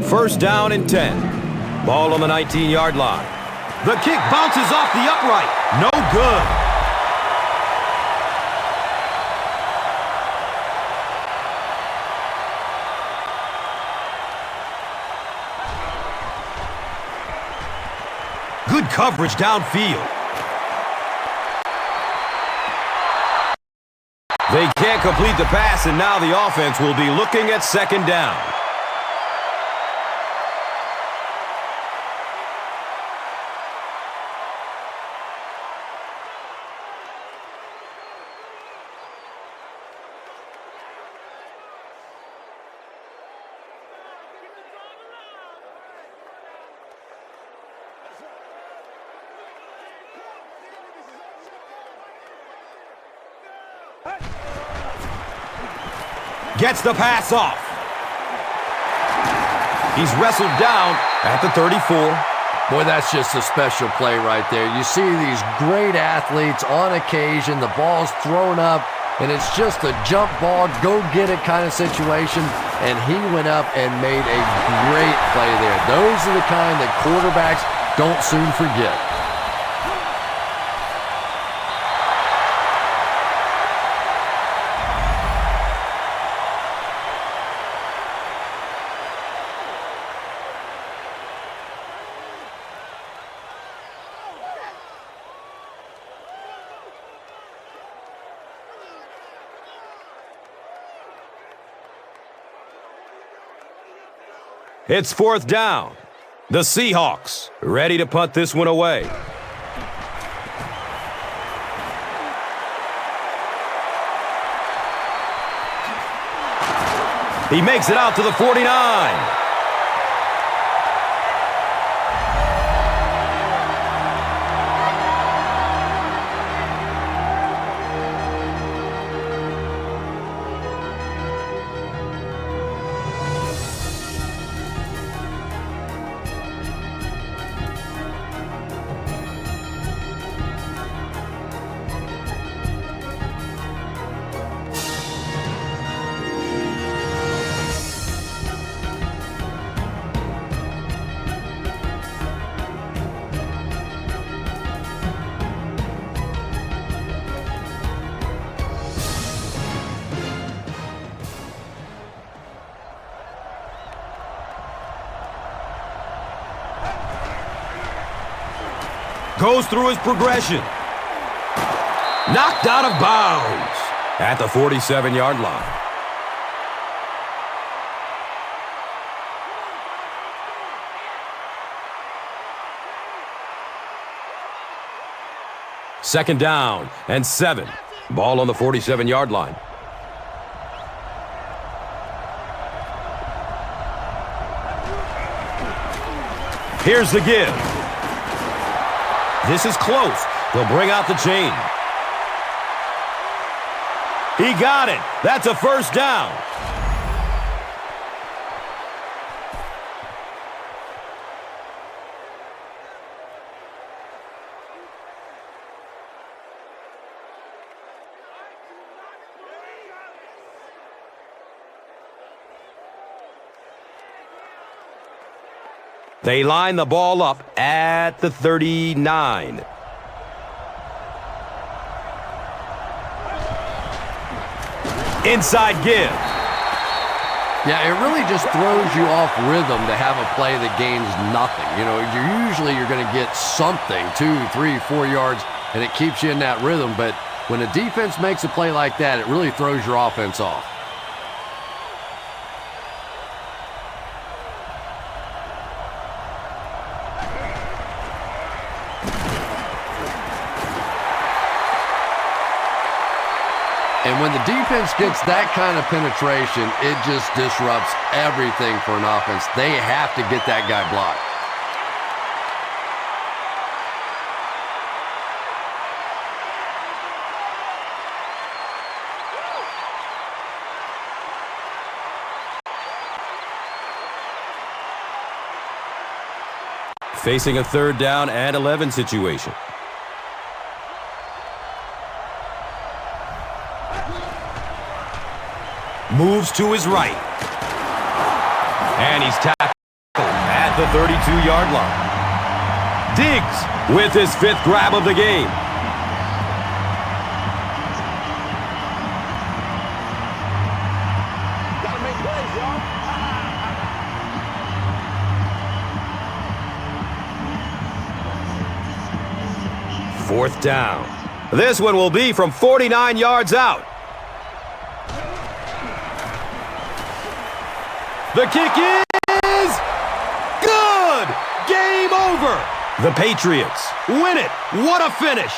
First down and 10. Ball on the 19-yard line. The kick bounces off the upright. No good. Good coverage downfield. They can't complete the pass, and now the offense will be looking at 2nd down. gets the pass off. He's wrestled down at the 34. Boy, that's just a special play right there. You see these great athletes on occasion, the ball's thrown up, and it's just a jump ball, go-get-it kind of situation, and he went up and made a great play there. Those are the kind that quarterbacks don't soon forget. It's 4th down. The Seahawks ready to punt this one away. He makes it out to the 49. Goes through his progression. Knocked out of bounds at the 47-yard line. Second down and 7. Ball on the 47-yard line. Here's the give. This is close. They'll bring out the chain. He got it. That's a first down. They line the ball up at the 39. Inside give. Yeah, it really just throws you off rhythm to have a play that gains nothing. You know, you're going to get something, 2, 3, 4 yards, and it keeps you in that rhythm. But when a defense makes a play like that, it really throws your offense off. And when the defense gets that kind of penetration, it just disrupts everything for an offense. They have to get that guy blocked. Facing a 3rd down and 11 situation. Moves to his right. And he's tackled at the 32-yard line. Diggs with his 5th grab of the game. Gotta make plays, y'all. 4th down. This one will be from 49 yards out. The kick is good! Game over! The Patriots win it. What a finish!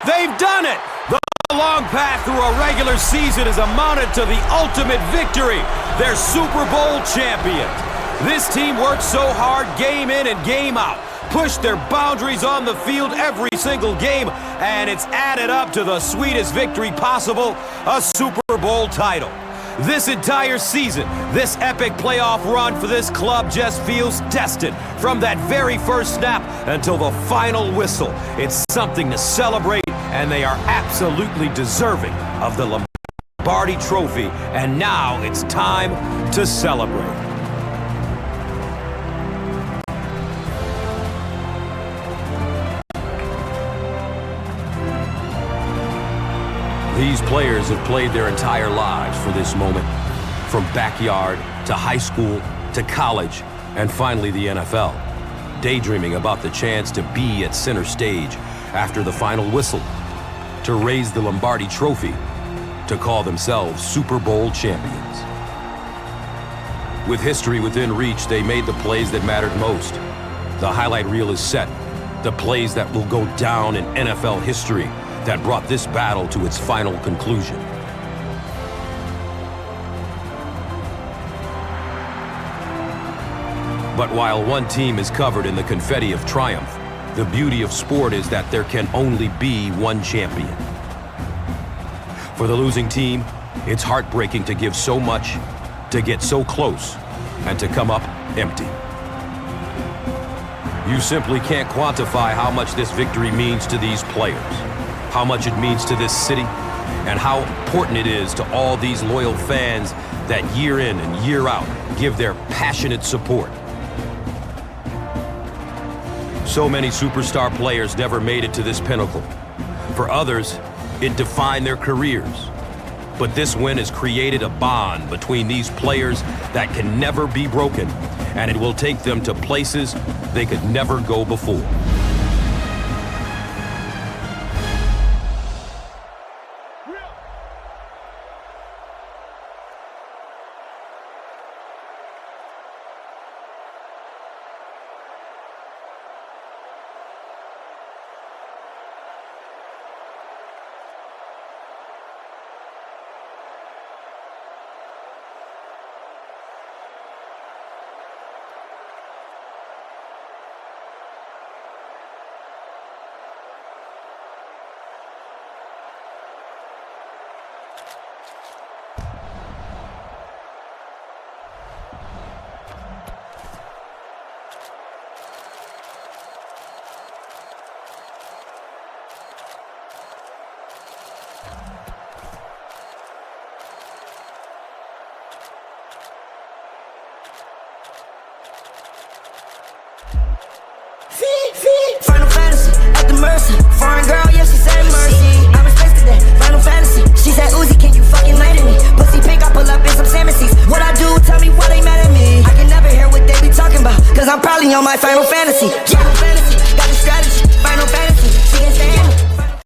They've done it! The long path through a regular season has amounted to the ultimate victory. They're Super Bowl champions. This team worked so hard game in and game out pushed their boundaries on the field every single game, and it's added up to the sweetest victory possible, a Super Bowl title. This entire season, this epic playoff run for this club just feels destined. From that very first snap until the final whistle, it's something to celebrate, and they are absolutely deserving of the Lombardi Trophy, and now it's time to celebrate. These players have played their entire lives for this moment, from backyard to high school to college and finally the NFL, daydreaming about the chance to be at center stage after the final whistle, to raise the Lombardi Trophy, to call themselves Super Bowl champions. With history within reach, they made the plays that mattered most. The highlight reel is set, the plays that will go down in NFL history that brought this battle to its final conclusion. But while one team is covered in the confetti of triumph, the beauty of sport is that there can only be one champion. For the losing team, it's heartbreaking to give so much, to get so close, and to come up empty. You simply can't quantify how much this victory means to these players, how much it means to this city, and how important it is to all these loyal fans that year in and year out give their passionate support. So many superstar players never made it to this pinnacle. For others, it defined their careers. But this win has created a bond between these players that can never be broken, and it will take them to places they could never go before. Final Fantasy, at the mercy. Foreign girl, yeah, she said mercy. I respected that. Final Fantasy. She said, Uzi, can you fucking land at me? Pussy pink, I pull up in some salmon seas. What I do, tell me why they mad at me. I can never hear what they be talking about, cause I'm probably on my Final Fantasy. Yeah.